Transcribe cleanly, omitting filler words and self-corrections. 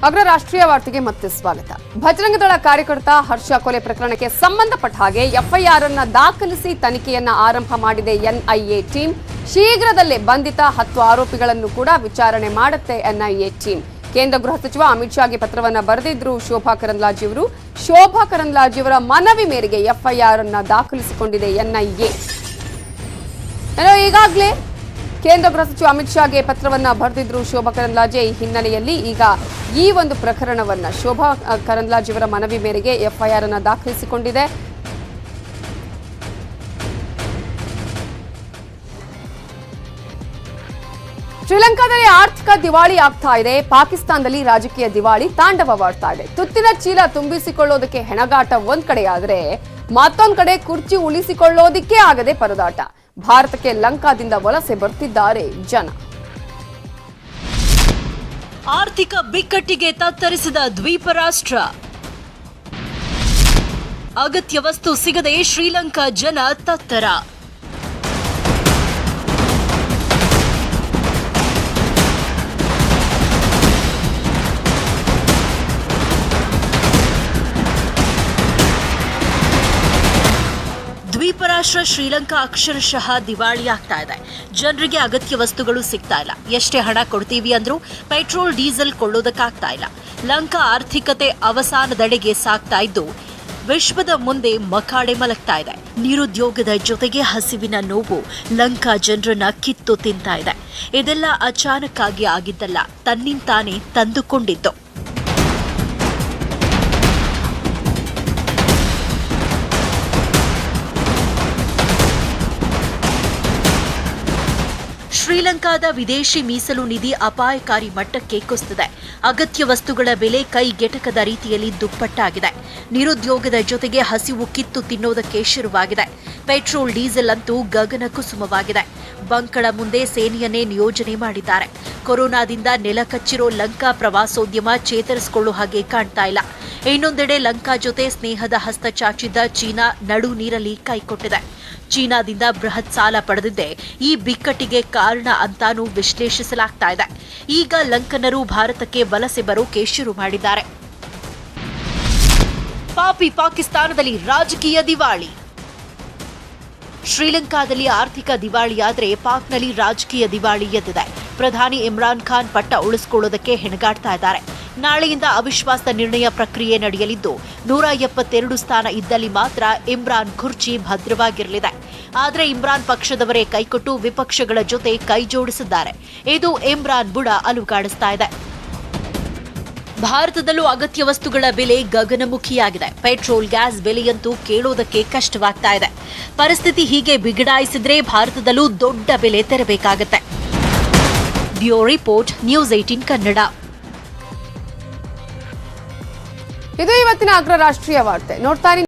ಅಗ್ರ ರಾಷ್ಟ್ರೀಯ ವಾರ್ತೆಗೆ ಮತ್ತೆ ಸ್ವಾಗತ. ಭಜರಂಗ ದಳ ಕಾರ್ಯಕರ್ತ ಹರ್ಷ ಕೊಲೆ ಪ್ರಕರಣಕ್ಕೆ ಸಂಬಂಧಪಟ್ಟ ಹಾಗೆ ಎಫ್ಐಆರ್ ಅನ್ನು ದಾಖಲಿಸಿ ತನಿಖೆಯನ್ನ ಆರಂಭ ಮಾಡಿದೆ ಎನ್ಐಎ ಟೀಮ್. ಶೀಘ್ರದಲ್ಲೇ ಬಂಧಿತ 10 ಆರೋಪಿಗಳನ್ನು ಕೂಡ ವಿಚಾರಣೆ ಮಾಡುತ್ತೆ ಎನ್ಐಎ ಟೀಮ್. ಕೇಂದ್ರ ಗೃಹ ಸಚಿವ ಅಮಿತ್ ಶಾಗೆ ಪತ್ರವನ್ನು ಬರೆದಿದ್ರು ಶೋಭಾ ಕರಂದ್ಲಾಜೆ ಅವರು. ಶೋಭಾ ಕರಂದ್ಲಾಜೆ ಅವರ ಮನವಿ ಮೇರೆಗೆ ಎಫ್ಐಆರ್ ಅನ್ನು ದಾಖಲಿಸಿಕೊಂಡಿದೆ ಎನ್ಐಎ. ಈಗಾಗಲೇ ಕೇಂದ್ರ ಗೃಹ ಸಚಿವ ಅಮಿತ್ ಶಾಗೆ ಪತ್ರವನ್ನ ಬರೆದಿದ್ರು ಶೋಭಾ ಕರಂದ್ಲಾಜೆ. ಈ ಹಿನ್ನೆಲೆಯಲ್ಲಿ ಈಗ ಈ ಒಂದು ಪ್ರಕರಣವನ್ನ ಶೋಭಾ ಕರಂದ್ಲಾಜೆ ಅವರ ಮನವಿ ಮೇರೆಗೆ ಎಫ್ಐಆರ್ ಅನ್ನು ದಾಖಲಿಸಿಕೊಂಡಿದೆ. ಶ್ರೀಲಂಕಾದಲ್ಲಿ ಆರ್ಥಿಕ ದಿವಾಳಿ ಆಗ್ತಾ ಇದೆ. ಪಾಕಿಸ್ತಾನದಲ್ಲಿ ರಾಜಕೀಯ ದಿವಾಳಿ ತಾಂಡವವಾಡ್ತಾ ಇದೆ. ತುತ್ತಿನ ಚೀಲ ತುಂಬಿಸಿಕೊಳ್ಳೋದಕ್ಕೆ ಹೆಣಗಾಟ ಒಂದ್ ಕಡೆ ಆದ್ರೆ ಮತ್ತೊಂದ್ ಕಡೆ ಕುರ್ಚಿ ಉಳಿಸಿಕೊಳ್ಳೋದಿಕ್ಕೆ ಆಗದೆ ಪರದಾಟ. ಭಾರತಕ್ಕೆ ಲಂಕಾದಿಂದ ವಲಸೆ ಬರ್ತಿದ್ದಾರೆ ಜನ. ಆರ್ಥಿಕ ಬಿಕ್ಕಟ್ಟಿಗೆ ತತ್ತರಿಸಿದ ದ್ವೀಪ ರಾಷ್ಟ್ರ. ಅಗತ್ಯ ವಸ್ತು ಸಿಗದೆ ಶ್ರೀಲಂಕಾ ಜನ ತತ್ತರ. ದ್ವೀಪ ರಾಷ್ಟ್ರ ಶ್ರೀಲಂಕಾ ಅಕ್ಷರಶಃ ದಿವಾಳಿಯಾಗ್ತಾ ಇದೆ. ಜನರಿಗೆ ಅಗತ್ಯ ವಸ್ತುಗಳು ಸಿಗ್ತಾ ಇಲ್ಲ. ಎಷ್ಟೇ ಹಣ ಕೊಡ್ತೀವಿ ಅಂದ್ರೂ ಪೆಟ್ರೋಲ್ ಡೀಸೆಲ್ ಕೊಳ್ಳೋದಕ್ಕಾಗ್ತಾ ಇಲ್ಲ. ಲಂಕಾ ಆರ್ಥಿಕತೆ ಅವಸಾನದೆಡೆಗೆ ಸಾಗ್ತಾ ಇದ್ದು ವಿಶ್ವದ ಮುಂದೆ ಮಕಾಡೆ ಮಲಗ್ತಾ ಇದೆ. ನಿರುದ್ಯೋಗದ ಜೊತೆಗೆ ಹಸಿವಿನ ನೋವು ಲಂಕಾ ಜನರನ್ನ ಕಿತ್ತು ತಿಂತಾ ಇದೆ. ಇದೆಲ್ಲ ಅಚಾನಕ್ಕಾಗಿ ಆಗಿದ್ದಲ್ಲ, ತನ್ನಿಂತಾನೇ ತಂದುಕೊಂಡಿದ್ದು. ಶ್ರೀಲಂಕಾದ ವಿದೇಶಿ ಮೀಸಲು ನಿಧಿ ಅಪಾಯಕಾರಿ ಮಟ್ಟಕ್ಕೆ ಕುಸಿದಿದೆ. ಅಗತ್ಯ ವಸ್ತುಗಳ ಬೆಲೆ ಕೈಗೆಟಕದ ರೀತಿಯಲ್ಲಿ ದುಪ್ಪಟ್ಟಾಗಿದೆ. ನಿರುದ್ಯೋಗದ ಜೊತೆಗೆ ಹಸಿವು ಕಿತ್ತು ತಿನ್ನೋದಕ್ಕೆ ಶುರುವಾಗಿದೆ. ಪೆಟ್ರೋಲ್ ಡೀಸೆಲ್ ಅಂತೂ ಗಗನ ಕುಸುಮವಾಗಿದೆ. ಬಂಕ್ಗಳ ಮುಂದೆ ಸೇನೆಯನ್ನೇ ನಿಯೋಜನೆ ಮಾಡಿದ್ದಾರೆ. ಕೊರೋನಾದಿಂದ ನೆಲಕಚ್ಚಿರೋ ಲಂಕಾ ಪ್ರವಾಸೋದ್ಯಮ ಚೇತರಿಸಿಕೊಳ್ಳೋ ಹಾಗೆ ಕಾಣ್ತಾ ಇಲ್ಲ. ಇನ್ನೊಂದೆಡೆ ಲಂಕಾ ಜೊತೆ ಸ್ನೇಹದ ಹಸ್ತ ಚಾಚಿದ್ದ ಚೀನಾ ನಡು ನೀರಲ್ಲಿ ಕೈಕೊಟ್ಟಿದೆ. ಚೀನಾದಿಂದ ಬೃಹತ್ ಸಾಲ ಪಡೆದಿದ್ದೇ ಈ ಬಿಕ್ಕಟ್ಟಿಗೆ ಕಾರಣ ಅಂತಾನೂ ವಿಶ್ಲೇಷಿಸಲಾಗ್ತಾ ಇದೆ. ಈಗ ಲಂಕನರು ಭಾರತಕ್ಕೆ ವಲಸೆ ಬರೋಕೆ ಶುರು ಮಾಡಿದ್ದಾರೆ. ಪಾಪಿ ಪಾಕಿಸ್ತಾನದಲ್ಲಿ ರಾಜಕೀಯ ದಿವಾಳಿ. ಶ್ರೀಲಂಕಾದಲ್ಲಿ ಆರ್ಥಿಕ ದಿವಾಳಿಯಾದರೆ ಪಾಕ್ನಲ್ಲಿ ರಾಜಕೀಯ ದಿವಾಳಿ ಎದ್ದಿದೆ. ಪ್ರಧಾನಿ ಇಮ್ರಾನ್ ಖಾನ್ ಪಟ್ಟ ಉಳಿಸಿಕೊಳ್ಳೋದಕ್ಕೆ ಹೆಣಗಾಡ್ತಾ ಇದ್ದಾರೆ. ನಾಳೆಯಿಂದ ಅವಿಶ್ವಾಸ ನಿರ್ಣಯ ಪ್ರಕ್ರಿಯೆ ನಡೆಯಲಿದ್ದು 172 ಸ್ಥಾನ ಇದ್ದಲ್ಲಿ ಮಾತ್ರ ಇಮ್ರಾನ್ ಕುರ್ಚಿ ಭದ್ರವಾಗಿರಲಿದೆ. ಆದರೆ ಇಮ್ರಾನ್ ಪಕ್ಷದವರೇ ಕೈಕೊಟ್ಟು ವಿಪಕ್ಷಗಳ ಜೊತೆ ಕೈ ಜೋಡಿಸಿದ್ದಾರೆ. ಇದು ಇಮ್ರಾನ್ ಬುಡ ಅಲುಗಾಡಿಸ್ತಾ ಇದೆ. ಭಾರತದಲ್ಲೂ ಅಗತ್ಯ ವಸ್ತುಗಳ ಬೆಲೆ ಗಗನಮುಖಿಯಾಗಿದೆ. ಪೆಟ್ರೋಲ್ ಗ್ಯಾಸ್ ಬೆಲೆಯಂತೂ ಕೇಳೋದಕ್ಕೆ ಕಷ್ಟವಾಗ್ತಾ ಇದೆ. ಪರಿಸ್ಥಿತಿ ಹೀಗೆ ಬಿಗಡಾಯಿಸಿದ್ರೆ ಭಾರತದಲ್ಲೂ ದೊಡ್ಡ ಬೆಲೆ ತೆರಬೇಕಾಗತ್ತೆ. Bureau report, news 18 Kannada. ಇದು ಇವತ್ತಿನ ಅಗ್ರ ರಾಷ್ಟ್ರೀಯ ವಾರ್ತೆ. ನೋಡ್ತಾ